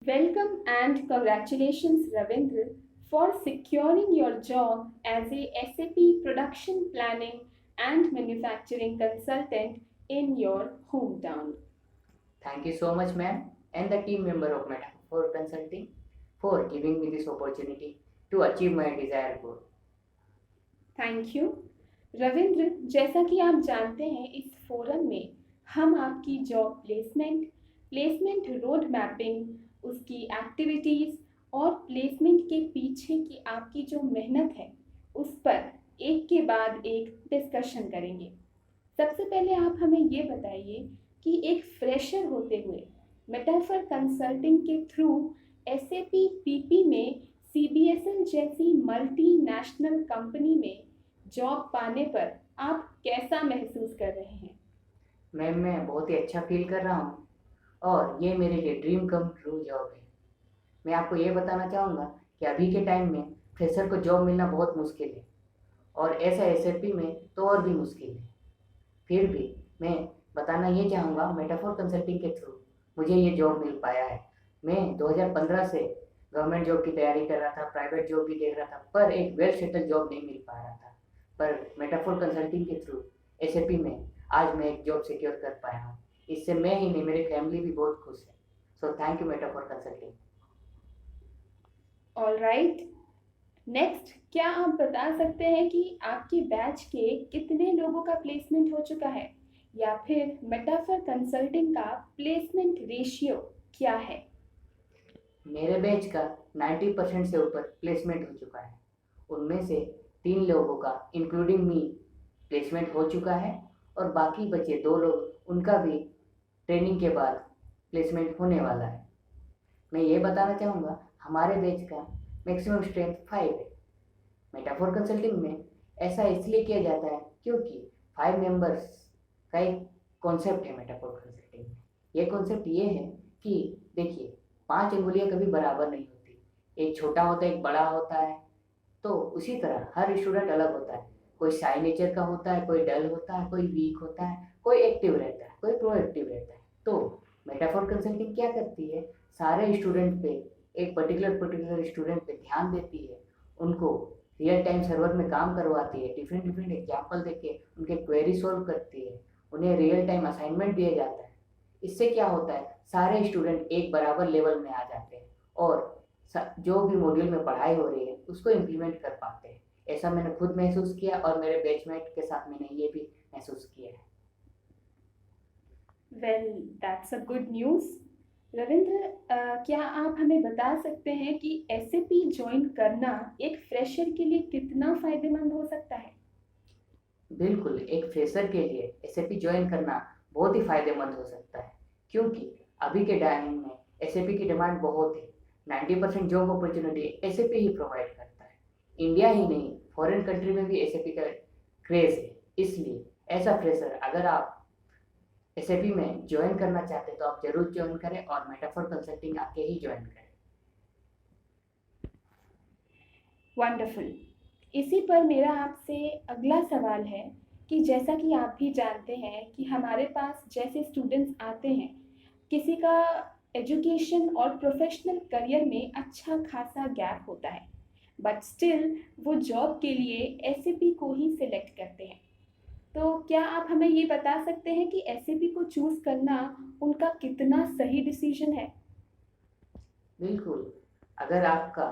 Welcome and congratulations, Ravindra, for securing your job as a SAP production planning and manufacturing consultant in your hometown. Thank you so much, ma'am, and the team member of Metaphor Consulting for giving me this opportunity to achieve my desired goal. Thank you Ravindra. जैसा कि आप जानते हैं, इस forum में हम आपकी job placement, placement road mapping, उसकी एक्टिविटीज़ और प्लेसमेंट के पीछे की आपकी जो मेहनत है उस पर एक के बाद एक डिस्कशन करेंगे। सबसे पहले आप हमें ये बताइए कि एक फ्रेशर होते हुए मेटाफर कंसल्टिंग के थ्रू एसएपी पीपी में सीबीएसएल जैसी मल्टीनेशनल कंपनी में जॉब पाने पर आप कैसा महसूस कर रहे हैं? मैम, मैं बहुत ही अच्छा फील कर रहा हूँ और ये मेरे लिए ड्रीम कम ट्रू जॉब है। मैं आपको ये बताना चाहूँगा कि अभी के टाइम में फ्रेशर को जॉब मिलना बहुत मुश्किल है और ऐसा एसएपी में तो और भी मुश्किल है। फिर भी मैं बताना ये चाहूँगा, मेटाफोर कंसल्टिंग के थ्रू मुझे ये जॉब मिल पाया है। मैं 2015 से गवर्नमेंट जॉब की तैयारी कर रहा था, प्राइवेट जॉब भी देख रहा था, पर एक वेल सेटल जॉब नहीं मिल पा रहा था। पर मेटाफोर कंसल्टिंग के थ्रू एसएपी में आज मैं एक जॉब सिक्योर कर पाया हूँ। इससे मैं ही नहीं, मेरी फैमिली भी बहुत खुश है। So thank you metaphor consulting. All right, next, क्या आप बता सकते हैं कि आपके बैच के कितने लोगों का प्लेसमेंट हो चुका है, या फिर मेटाफर कंसल्टिंग का प्लेसमेंट रेशियो क्या है? मेरे बैच का 90% से ऊपर प्लेसमेंट हो चुका है। उनमें से 3 लोगों का इंक्लूडिंग मी प्लेसमेंट हो चुका है और बाकी बचे 2 लोग, उनका भी ट्रेनिंग के बाद प्लेसमेंट होने वाला है। मैं ये बताना चाहूँगा, हमारे बैच का मैक्सिमम स्ट्रेंथ 5 है। मेटाफोर कंसल्टिंग में ऐसा इसलिए किया जाता है क्योंकि 5 मेंबर्स का एक कॉन्सेप्ट है मेटाफोर कंसल्टिंग में। ये कॉन्सेप्ट ये है कि देखिए, 5 अंगुलियां कभी बराबर नहीं होती। एक छोटा होता है, एक बड़ा होता है। तो उसी तरह हर स्टूडेंट अलग होता है। कोई शाई नेचर का होता है, कोई डल होता है, कोई वीक होता है, कोई एक्टिव रहता है, कोई प्रोएक्टिव रहता है। तो मेटाफोर कंसल्टिंग क्या करती है, सारे स्टूडेंट पे, एक पर्टिकुलर स्टूडेंट पे ध्यान देती है। उनको रियल टाइम सर्वर में काम करवाती है, डिफरेंट डिफरेंट एग्जाम्पल देके उनके क्वेरी सॉल्व करती है। उन्हें रियल टाइम असाइनमेंट दिया जाता है। इससे क्या होता है, सारे स्टूडेंट एक बराबर लेवल में आ जाते हैं और जो भी मॉड्यूल में पढ़ाई हो रही है उसको इम्प्लीमेंट कर पाते हैं। ऐसा मैंने खुद महसूस किया और मेरे बैचमेट के साथ मैंने ये भी महसूस किया है। Well, that's a good news. Ravindra, क्या आप हमें बता सकते हैं कि एसएपी ज्वाइन करना एक फ्रेशर के लिए कितना फ़ायदेमंद हो सकता है? बिल्कुल, एक फ्रेशर के लिए एसएपी ज्वाइन करना बहुत ही फायदेमंद हो सकता है क्योंकि अभी के टाइम में एसएपी की डिमांड बहुत है। 90% जॉब अपॉर्चुनिटी एसएपी ही प्रोवाइड करता है। इंडिया ही नहीं, फॉरेन कंट्री में भी एसएपी का क्रेज है। इसलिए ऐसा फ्रेशर अगर आप एसएपी में ज्वाइन करना चाहते हैं तो आप जरूर ज्वाइन करें और मेटाफोर कंसल्टिंग आके ही ज्वाइन करें। वंडरफुल। इसी पर मेरा आपसे अगला सवाल है कि जैसा कि आप भी जानते हैं कि हमारे पास जैसे स्टूडेंट्स आते हैं, किसी का एजुकेशन और प्रोफेशनल करियर में अच्छा खासा गैप होता है, बट स्टिल वो जॉब के लिए एसएपी को ही सिलेक्ट करते हैं। तो क्या आप हमें ये बता सकते हैं कि एसएपी को चूज़ करना उनका कितना सही डिसीजन है? बिल्कुल, अगर आपका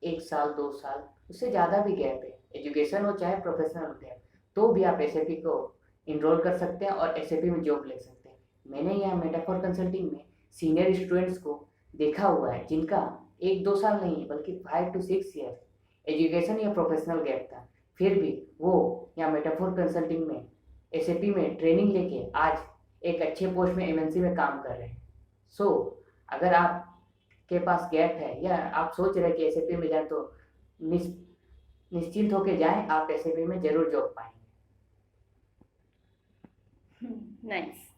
1 साल 2 साल उससे ज़्यादा भी गैप है, एजुकेशन हो चाहे प्रोफेशनल गैप, तो भी आप एसएपी को इनरोल कर सकते हैं और एसएपी में जॉब ले सकते हैं। मैंने यहाँ मेटाफोर कंसल्टिंग में सीनियर स्टूडेंट्स को देखा हुआ है जिनका 1 2 साल नहीं बल्कि 5 to 6 ईयर एजुकेशन या प्रोफेशनल गैप था। फिर भी वो यहाँ मेटाफोर कंसल्टिंग में एसएपी में ट्रेनिंग लेके आज एक अच्छे पोस्ट में एमएनसी में काम कर रहे हैं। सो अगर आप के पास गैप है या आप सोच रहे हैं कि एसएपी में जाए तो निश्चिंत होकर जाएं, आप एसएपी में जरूर जॉब पाएंगे। नाइस।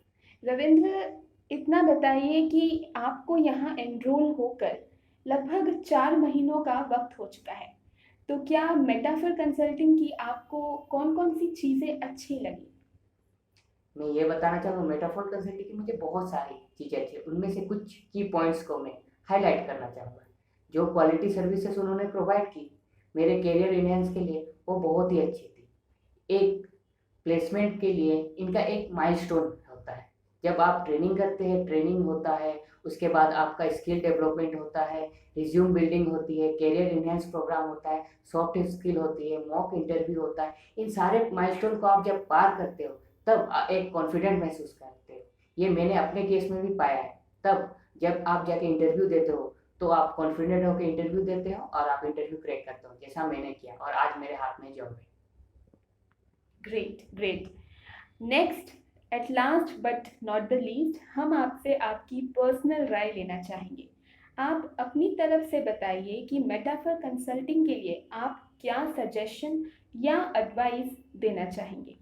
रविंद्र, इतना बताइए कि आपको यहाँ एनरोल होकर लगभग 4 महीनों का वक्त हो चुका है, तो क्या मेटाफर कंसल्टिंग की आपको कौन कौन सी चीज़ें अच्छी लगी? मैं ये बताना चाहूँगा, मेटाफोर कंसल्टिंग की मुझे बहुत सारी चीज़ें अच्छी, उनमें से कुछ की पॉइंट्स को मैं हाईलाइट करना चाहूँगा। जो क्वालिटी सर्विसेज उन्होंने प्रोवाइड की मेरे करियर इनहेंस के लिए, वो बहुत ही अच्छी थी। एक प्लेसमेंट के लिए इनका एक माइलस्टोन होता है। जब आप ट्रेनिंग करते हैं, ट्रेनिंग होता है, उसके बाद आपका स्किल डेवलपमेंट होता है, रिज्यूम बिल्डिंग होती है, करियर इनहेंस प्रोग्राम होता है, सॉफ्ट स्किल होती है, मॉक इंटरव्यू होता है। इन सारे माइलस्टोन को आप जब पार करते हो तब एक कॉन्फिडेंट महसूस करते हो। ये मैंने अपने केस में भी पाया है। तब जब आप जाके इंटरव्यू देते हो तो आप कॉन्फिडेंट होकर इंटरव्यू देते हो और आप इंटरव्यू क्रैक करते हो, जैसा मैंने किया, और आज मेरे हाथ में जॉब है। Great great. Next, at last but not the least, हम आपसे आपकी पर्सनल राय लेना चाहेंगे। आप अपनी तरफ से बताइए कि मेटाफर कंसल्टिंग के लिए आप क्या सजेशन या एडवाइस देना चाहेंगे।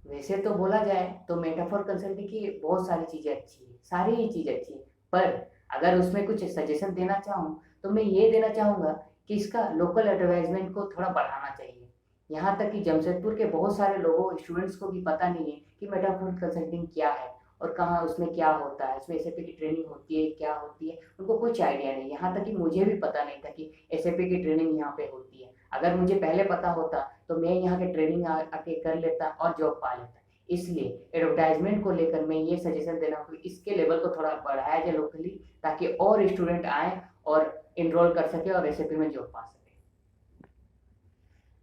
वैसे तो बोला जाए तो मेटाफोर कंसल्टिंग की बहुत सारी चीज़ें अच्छी है, सारी ही चीज़ अच्छी है, पर अगर उसमें कुछ सजेशन देना चाहूँ तो मैं ये देना चाहूँगा कि इसका लोकल एडवर्टाइजमेंट को थोड़ा बढ़ाना चाहिए। यहाँ तक कि जमशेदपुर के बहुत सारे लोगों स्टूडेंट्स को भी पता नहीं है कि मेटाफोर कंसल्टिंग क्या है और कहाँ उसमें क्या होता है, इसमें एसएपी की ट्रेनिंग होती है, क्या होती है, उनको कुछ आइडिया नहीं। यहाँ तक कि मुझे भी पता नहीं था कि एसएपी की ट्रेनिंग यहाँ पे होती है। अगर मुझे पहले पता होता तो मैं यहाँ के ट्रेनिंग आके कर लेता और जॉब पा लेता। इसलिए एडवर्टाइजमेंट को लेकर मैं ये सजेशन देना हूँ कि इसके लेवल को थोड़ा बढ़ाया जाए लोकली, ताकि और स्टूडेंट आए और इनरोल कर सके और एसएपी में जॉब पा सके।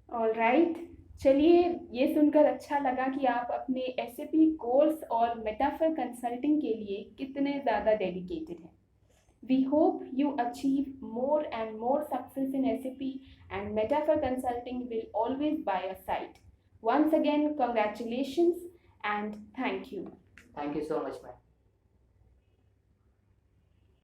ऑलराइट, चलिए, ये सुनकर अच्छा लगा कि आप अपने एसएपी कोर्स और मेटाफर कंसल्टिंग के लिए कितने ज़्यादा डेडिकेटेड हैं। We hope you achieve more and more success in SAP, and Metaphor Consulting will always by your side. Once again, congratulations and thank you. Thank you so much, ma'am.